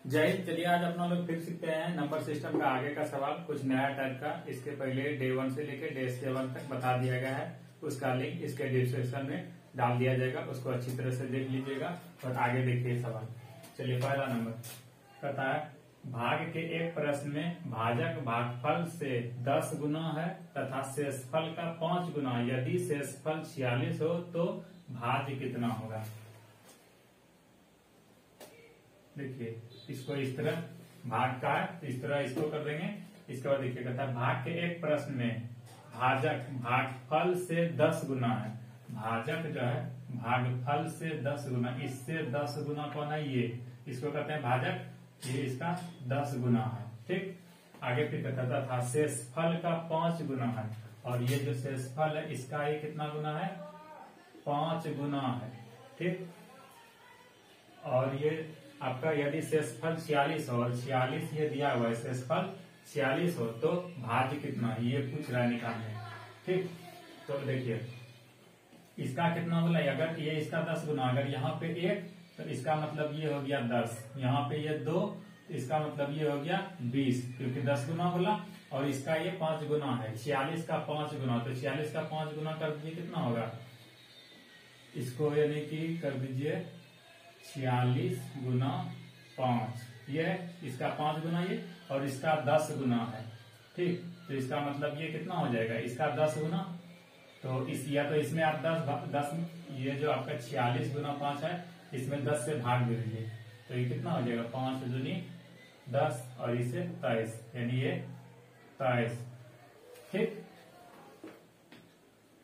जय हिंद। चलिए आज अपना लोग फिर सीखते हैं नंबर सिस्टम का आगे का सवाल, कुछ नया टाइप का। इसके पहले डे 1 से लेकर डे 7 तक बता दिया गया है, उसका लिंक इसके डिस्क्रिप्शन में डाल दिया जाएगा, उसको अच्छी तरह से देख लीजिएगा और आगे देखिए सवाल। चलिए पहला नंबर कहता है भाग के एक प्रश्न में भाजक भागफल से 10 गुना है तथा शेषफल का 5 गुना। यदि शेषफल 46 हो तो भाज्य कितना होगा। देखिए इसको इस तरह भाग का है, इस तरह इसको कर देंगे। इसके बाद देखिए कहता है भाग के एक प्रश्न में भाजक भागफल से 10 गुना है। भाजक जो है भागफल से 10 गुना, इससे 10 गुना कौन है, ये इसको कहते हैं भाजक, ये इसका 10 गुना है। ठीक, आगे फिर कहता था शेषफल का 5 गुना है, और ये जो शेषफल है इसका ये कितना गुना है, 5 गुना है। ठीक, और ये आपका यदि शेषफल 46 हो और 46 ये दिया हुआ है, शेषफल 46 हो तो भाज्य कितना है, ये पूछ रहा है निकालने। ठीक, तो देखिए इसका कितना बोला, अगर ये इसका 10 गुना, अगर यहाँ पे 1 तो इसका मतलब ये हो गया 10, यहाँ पे ये 2 तो इसका मतलब ये हो गया 20, क्योंकि 10 गुना बोला, और इसका ये 5 गुना है। 46 का 5 गुना, तो 46 का 5 गुना कर दीजिए, कितना होगा, इसको यानी कि कर दीजिए 46 गुना 5, ये है इसका 5 गुना ये, और इसका 10 गुना है। ठीक, तो इसका मतलब ये कितना हो जाएगा, इसका 10 गुना, तो इस या तो इसमें आप 10 ये जो आपका 46 गुना 5 है इसमें 10 से भाग दे दीजिए, तो ये कितना हो जाएगा, 5 दूनी 10 और इसे 23, यानी ये 23। ठीक,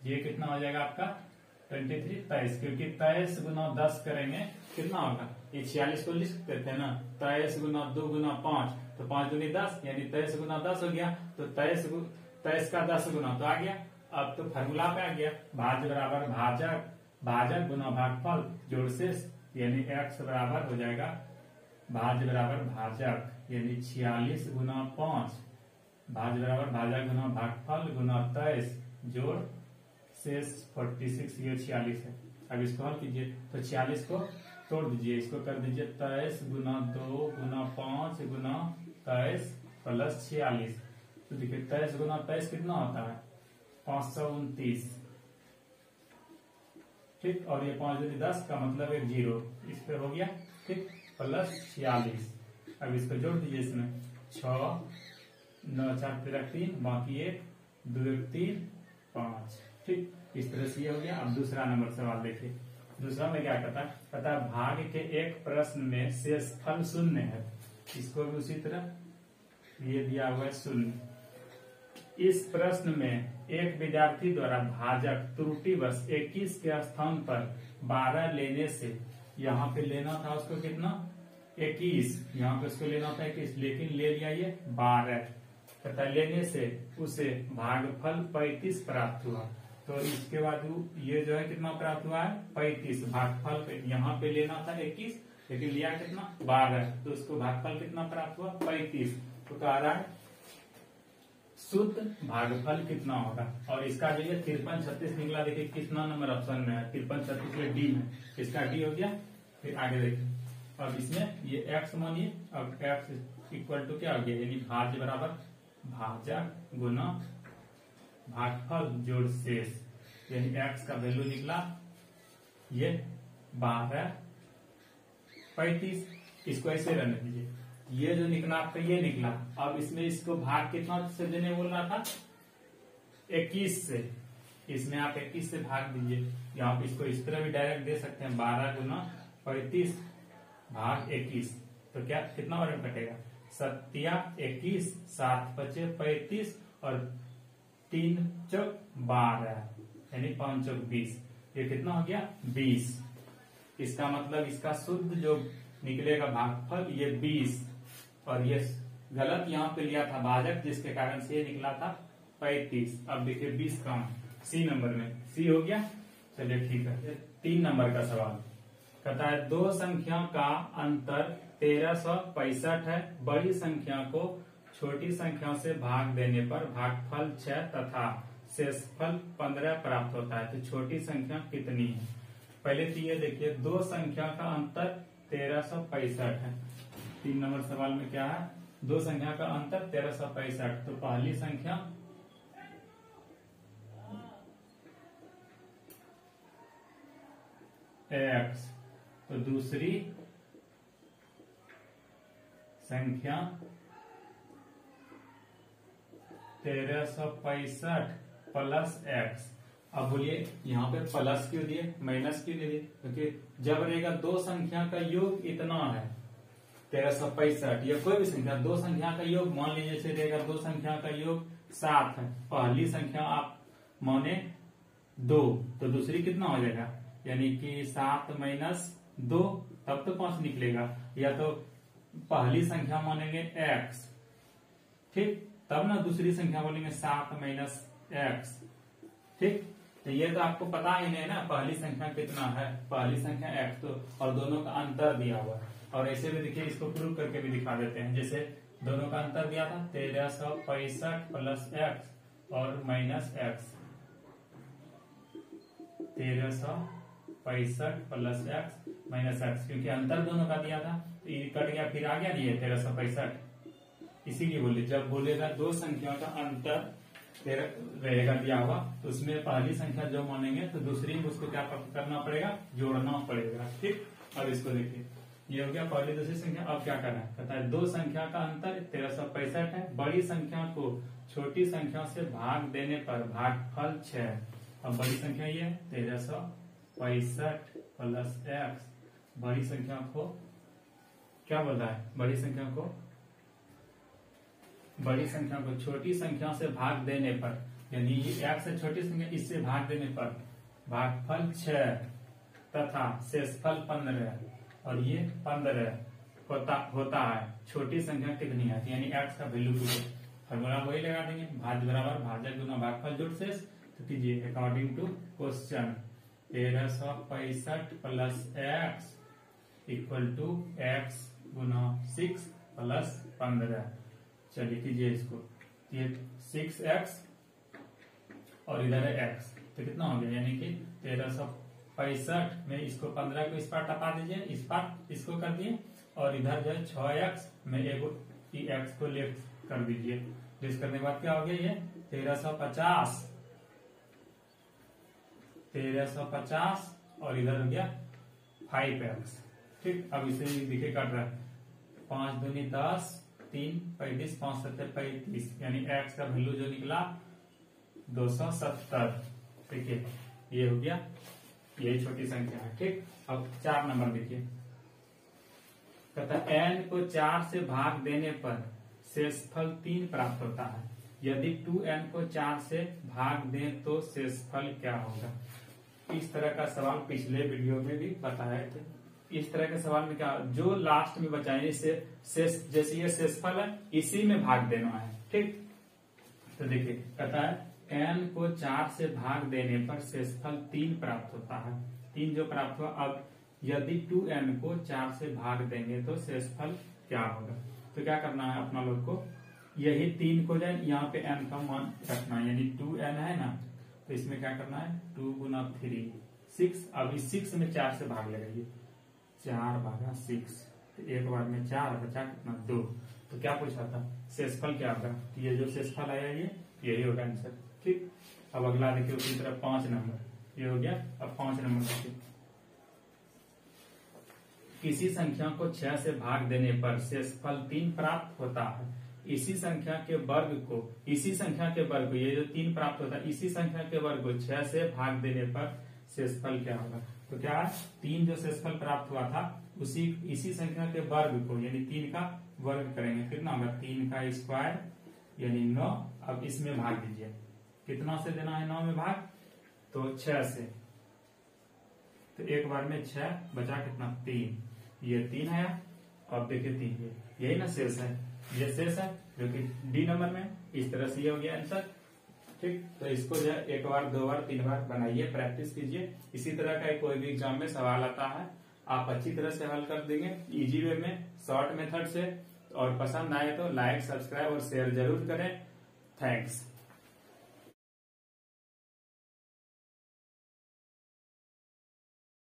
ये कितना हो जाएगा आपका 23, 23, क्योंकि 23 गुना 10 करेंगे कितना होगा, ये 46 को लिख सकते थे ना, 23 गुना 2 गुना 5, तो 5 दूनी 10, यानी 23 गुना 10 हो गया, तो 23 का 10 गुना तो आ गया। अब तो फार्मूला पे आ गया, भाज्य बराबर भाजक, भाजक गुना भागफल जोड़ शेष, यानी x बराबर हो जाएगा भाज्य बराबर भाजक, यानी 46 गुना 5, भाज्य बराबर भाजक गुना भागफल गुना 23 जोड़ शेष 46, ये 46 है। अब इसको हल कीजिए, तो 46 को तोड़ दीजिए, इसको कर दीजिए 23 गुना 2 गुना 5 गुना 23 प्लस 46, तो देखिए 23 गुना 23 कितना होता है, 529। ठीक, और ये 5 दूनी 10 का मतलब एक 0 इस पे हो गया। ठीक, प्लस 46, अब इसको जोड़ दीजिए, इसमें 6 9 4 13 3, बाकी 1 2 1 3 5। ठीक, इस तरह से ये हो गया। अब दूसरा नंबर सवाल देखिए, दूसरा में क्या कहता है भाग के एक प्रश्न में शेषफल 0 है, इसको भी उसी तरह ये दिया हुआ है 0। इस प्रश्न में एक विद्यार्थी द्वारा भाजक त्रुटिवश 21 के स्थान पर 12 लेने से, यहाँ पे लेना था उसको कितना 21, यहाँ पे उसको लेना था 21, लेकिन ले लिया ये 12, तथा लेने से उसे भागफल 35 प्राप्त हुआ। तो इसके बाद ये जो है कितना प्राप्त हुआ है 35, भागफल यहाँ पे लेना था 21 लेकिन लिया कितना 12, तो उसको भागफल कितना प्राप्त हुआ 35। तो कह रहा है शुद्ध भागफल कितना होगा, और इसका जो है 53 36 निकला। देखिए कितना नंबर ऑप्शन में है, 53 36 में डी में, इसका डी हो गया। फिर आगे देखिए, अब इसमें ये x मानिए, अब x इक्वल टू क्या हो गया, यानी भाज्य बराबर भाजक गुना भागफल जोड़ शेष, यानी x का वैल्यू निकला ये 12 35, इसको ऐसे रहने दीजिए। ये जो निकला आपका ये निकला, अब इसमें इसको भाग कितना से देने बोल रहा था 21 से, इसमें आप 21 से भाग दीजिए। यहाँ पे इसको इस तरह भी डायरेक्ट दे सकते हैं, 12 गुना 35 भाग 21, तो क्या कितना और कटेगा 7 21 7 5 35 और 3 चौक 12, यानी 5 चौक 20, ये कितना हो गया 20। इसका मतलब इसका शुद्ध जो निकलेगा भागफल ये 20, और ये गलत यहाँ पे लिया था भाजक, जिसके कारण से ये निकला था 35। अब देखिए 20 कहाँ, सी नंबर में, सी हो गया। चलिए ठीक है, 3 नंबर का सवाल कहता है दो संख्या का अंतर 1365 है, बड़ी संख्या को छोटी संख्या से भाग देने पर भागफल 6 तथा शेषफल 15 प्राप्त होता है, तो छोटी संख्या कितनी है। पहले तो ये देखिए दो संख्या का अंतर 1365 है, 3 नंबर सवाल में क्या है, दो संख्या का अंतर 1365। तो पहली संख्या x, तो दूसरी संख्या 1365 प्लस x। अब बोलिए यहाँ पे प्लस क्यों दिए, माइनस क्यों नहीं दिए? क्योंकि जब रहेगा दो संख्या का योग इतना है 1365, या कोई भी संख्या दो संख्या का योग, मान लीजिए जैसे रहेगा दो संख्या का योग 7 है, पहली संख्या आप माने 2, तो दूसरी कितना हो जाएगा, यानी कि 7 माइनस 2, तब तो 5 निकलेगा। या तो पहली संख्या मानेंगे x, ठीक, तब ना दूसरी संख्या बोलेंगे 7 माइनस x, ठीक। तो ये तो आपको पता ही नहीं ना पहली संख्या कितना है, पहली संख्या x, तो और दोनों का अंतर दिया हुआ। और ऐसे भी देखिए, इसको प्रूव करके भी दिखा देते हैं। जैसे दोनों का अंतर दिया था 1365 प्लस x और minus x, 1365 plus x minus x, क्योंकि अंतर दोनों का दिया था तो ये कट गया, फिर आ गया नहीं है 1365। इसीलिए बोले जब बोलेगा दो संख्याओं का अंतर रहेगा दिया हुआ, तो उसमें पहली संख्या जो मानेंगे तो दूसरी में उसको क्या करना पड़ेगा, जोड़ना पड़ेगा, ठीक। अब इसको देखिए, ये हो गया पहली दूसरी संख्या। अब क्या करना है, कहता है दो संख्या का अंतर 1365 है, बड़ी संख्या को छोटी संख्या से भाग देने पर भागफल 6। अब बड़ी संख्या ये 1365 प्लस x, बड़ी संख्या को क्या बोल रहा है, बड़ी संख्या को छोटी संख्या से भाग देने पर, यानी ये x से छोटी संख्या इससे भाग देने पर भागफल 6 तथा शेषफल 15, और ये 15 होता है। छोटी संख्या कितनी है, यानी x का वैल्यू कितना, फॉर्मूला वही लगा देंगे, भाज्य बराबर भाजक गुना भागफल जोड़ शेष। तो कीजिए according to question 1365 plus x equal to x गुना 6 प्लस 15। चलिए कीजिए इसको, ये 6x और इधर है x, तो कितना हो गया, यानी कि 1365 में इसको 15 को इस पार टपा दीजिए, इस पार इसको कर दिए, और इधर जो है 6x में एगो x को लेफ्ट कर दीजिए। लेफ्ट करने के बाद क्या हो गया, ये 1350 और इधर हो गया 5x, ठीक। अब इसे दिखे काट रहा है, 5 दूनी 10, 3 35, 5 7 35, यानी x का वैल्यू जो निकला 270, ठीक है। ये हो गया, यही छोटी संख्या है, ठीक। अब 4 नंबर देखिए, कहता n को 4 से भाग देने पर शेषफल 3 प्राप्त होता है, यदि 2n को 4 से भाग दें तो शेषफल क्या होगा। इस तरह का सवाल पिछले वीडियो में भी बताए थे। इस तरह के सवाल में क्या, जो लास्ट में बचा है जैसे ये शेषफल है, इसी में भाग देना है, ठीक। तो देखिए कहता है n को 4 से भाग देने पर शेषफल 3 प्राप्त होता है, 3 जो प्राप्त हुआ। अब यदि 2n को 4 से भाग देंगे तो शेषफल क्या होगा। तो क्या करना है अपना लोग को, यही 3 को जाए यहाँ पे n का मान रखना है, यानी 2n है ना, तो इसमें क्या करना है 2 गुना 3 6। अब इस 6 में 4 से भाग लगाइए, 4 भागा 6, तो एक बार में 4 बचा कितना 2। तो क्या पूछा था, शेषफल क्या होगा, ये जो शेषफल आया ये यही होगा आंसर, ठीक। अब अगला देखिए उसी तरह 5 नंबर, ये हो गया। अब 5 नंबर देखिए, किसी संख्या को 6 से भाग देने पर शेषफल 3 प्राप्त होता है, इसी संख्या के वर्ग को ये जो 3 प्राप्त होता है, इसी संख्या के वर्ग को 6 से भाग देने पर शेषफल क्या होगा। तो क्या 3 जो शेषफल प्राप्त हुआ था इसी संख्या के वर्ग को, यानी 3 का वर्ग करेंगे, कितना होगा 3 का स्क्वायर यानी 9। अब इसमें भाग दीजिए, कितना से देना है 9 में भाग, तो 6 से, तो एक बार में 6 बचा कितना 3, ये 3 है। अब देखिए 3 यही ना शेष है, ये शेष है जो कि डी नंबर में, इस तरह से ये हो गया आंसर, ठीक। तो इसको जो है 1 बार 2 बार 3 बार बनाइए, प्रैक्टिस कीजिए। इसी तरह का कोई भी एग्जाम में सवाल आता है आप अच्छी तरह से हल कर देंगे, इजी वे में, शॉर्ट मेथड से। और पसंद आए तो लाइक सब्सक्राइब और शेयर जरूर करें। थैंक्स।